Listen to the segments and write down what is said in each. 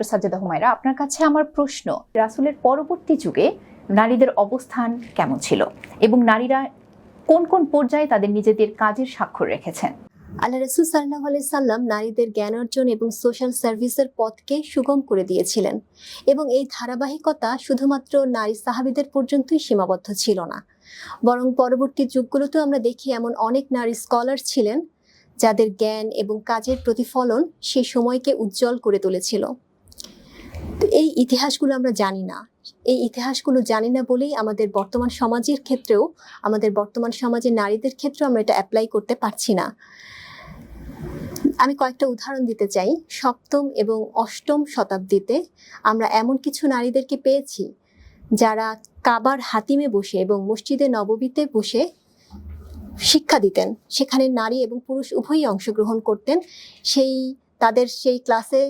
Doctor সাজ্জাদা Humaira, আপনার কাছে আমার প্রশ্ন, রাসূলের পরবর্তী যুগে নারীদের অবস্থান কেমন ছিল এবং নারীরা কোন কোন পর্যায়ে তাদের নিজেদের কাজের স্বাক্ষর রেখেছেন? আল্লাহ রাসূল সাল্লাল্লাহু আলাইহি সাল্লাম নারীদের জ্ঞান অর্জন এবং সোশ্যাল সার্ভিসের পথকে সুগম করে দিয়েছিলেন, এবং এই ধারাবাহিকতা শুধুমাত্র নারী সাহাবীদের পর্যন্তই সীমাবদ্ধ ছিল না, বরং পরবর্তী যুগগুলোতেও আমরা দেখি এমন অনেক নারী স্কলার ছিলেন যাদের জ্ঞান এবং কাজের প্রতিফলন সেই সময়কে উজ্জ্বল করে তুলেছিল। তো এই ইতিহাসগুলো আমরা জানি না, এই ইতিহাসগুলো জানি না বলেই আমাদের বর্তমান সমাজের ক্ষেত্রেও, আমাদের বর্তমান সমাজের নারীদের ক্ষেত্রেও আমরা এটা অ্যাপ্লাই করতে পারছি না। আমি কয়েকটা উদাহরণ দিতে চাই। সপ্তম এবং অষ্টম শতাব্দীতে আমরা এমন কিছু নারীদেরকে পেয়েছি যারা কাবার হাতিমে বসে এবং মসজিদে নববীতে বসে শিক্ষা দিতেন। সেখানে নারী এবং পুরুষ উভয়ই অংশগ্রহণ করতেন। তাদের সেই ক্লাসে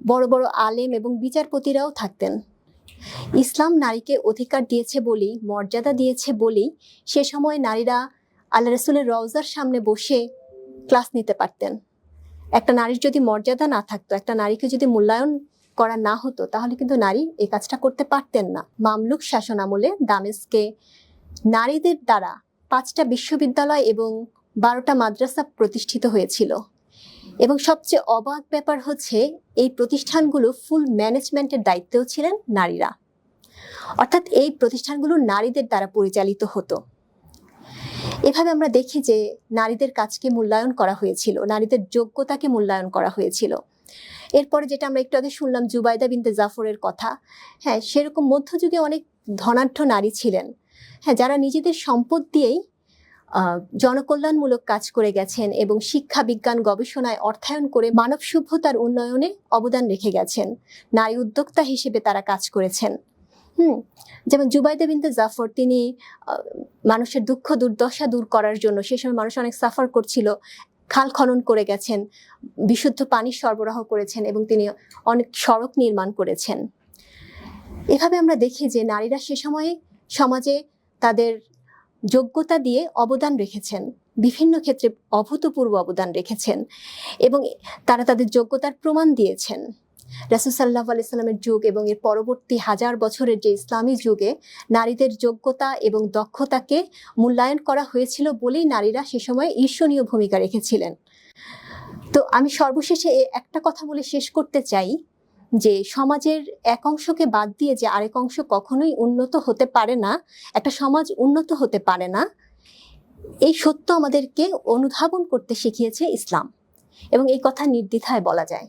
বড় বড় আলেম এবং বিচারপতিরাও থাকতেন। ইসলাম নারীকে অধিকার দিয়েছে বলেই, মর্যাদা দিয়েছে বলেই সে সময় নারীরা আল্লাহ রাসূলের রওজার সামনে বসে ক্লাস নিতে পারতেন। একটা নারীর যদি মর্যাদা না থাকতো, একটা নারীকে যদি মূল্যায়ন করা না হতো, তাহলে কিন্তু নারী এই কাজটা করতে পারতেন না। মামলুক শাসন আমলে দামেস্কে নারীদের দ্বারা 5টা বিশ্ববিদ্যালয় এবং 12টা মাদ্রাসা প্রতিষ্ঠিত হয়েছিল, এবং সবচেয়ে অবাক ব্যাপার হচ্ছে এই প্রতিষ্ঠানগুলো ফুল ম্যানেজমেন্টের দায়িত্বেও ছিলেন নারীরা, অর্থাৎ এই প্রতিষ্ঠানগুলো নারীদের দ্বারা পরিচালিত হতো। এভাবে আমরা দেখি যে নারীদের কাজকে মূল্যায়ন করা হয়েছিল, নারীদের যোগ্যতাকে মূল্যায়ন করা হয়েছিল। এরপরে যেটা আমরা একটু আগে শুনলাম জুবাইদা বিনতে জাফরের কথা, হ্যাঁ, সেরকম মধ্যযুগে অনেক ধনাঢ্য নারী ছিলেন, হ্যাঁ, যারা নিজেদের সম্পদ দিয়েই জনকল্যাণমূলক কাজ করে গেছেন এবং শিক্ষা, বিজ্ঞান, গবেষণায় অর্থায়ন করে মানব সভ্যতার উন্নয়নে অবদান রেখে গেছেন। নারী উদ্যোক্তা হিসেবে তারা কাজ করেছেন। যেমন জুবাইদা বিনতে জাফর, তিনি মানুষের দুঃখ দুর্দশা দূর করার জন্য, সে সময় মানুষ অনেক সাফার করছিল, খাল খনন করে গেছেন, বিশুদ্ধ পানি সরবরাহ করেছেন এবং তিনি অনেক সড়ক নির্মাণ করেছেন। এভাবে আমরা দেখি যে নারীরা সে সময়ে সমাজে তাদের যোগ্যতা দিয়ে অবদান রেখেছেন, বিভিন্ন ক্ষেত্রে অভূতপূর্ব অবদান রেখেছেন এবং তারা তাদের যোগ্যতার প্রমাণ দিয়েছেন। রাসূল সাল্লাল্লাহু আলাইহি সাল্লামের যুগ এবং এর পরবর্তী 1000 বছরের যে ইসলামী যুগে নারীদের যোগ্যতা এবং দক্ষতাকে মূল্যায়ন করা হয়েছিল বলেই নারীরা সে সময় ঈর্ষণীয় ভূমিকা রেখেছিলেন। তো আমি সর্বশেষে একটা কথা বলে শেষ করতে চাই যে সমাজের এক অংশকে বাদ দিয়ে যে আরেক অংশ কখনোই উন্নত হতে পারে না, একটা সমাজ উন্নত হতে পারে না, এই সত্য আমাদেরকে অনুধাবন করতে শিখিয়েছে ইসলাম, এবং এই কথা নির্দ্বিধায় বলা যায়।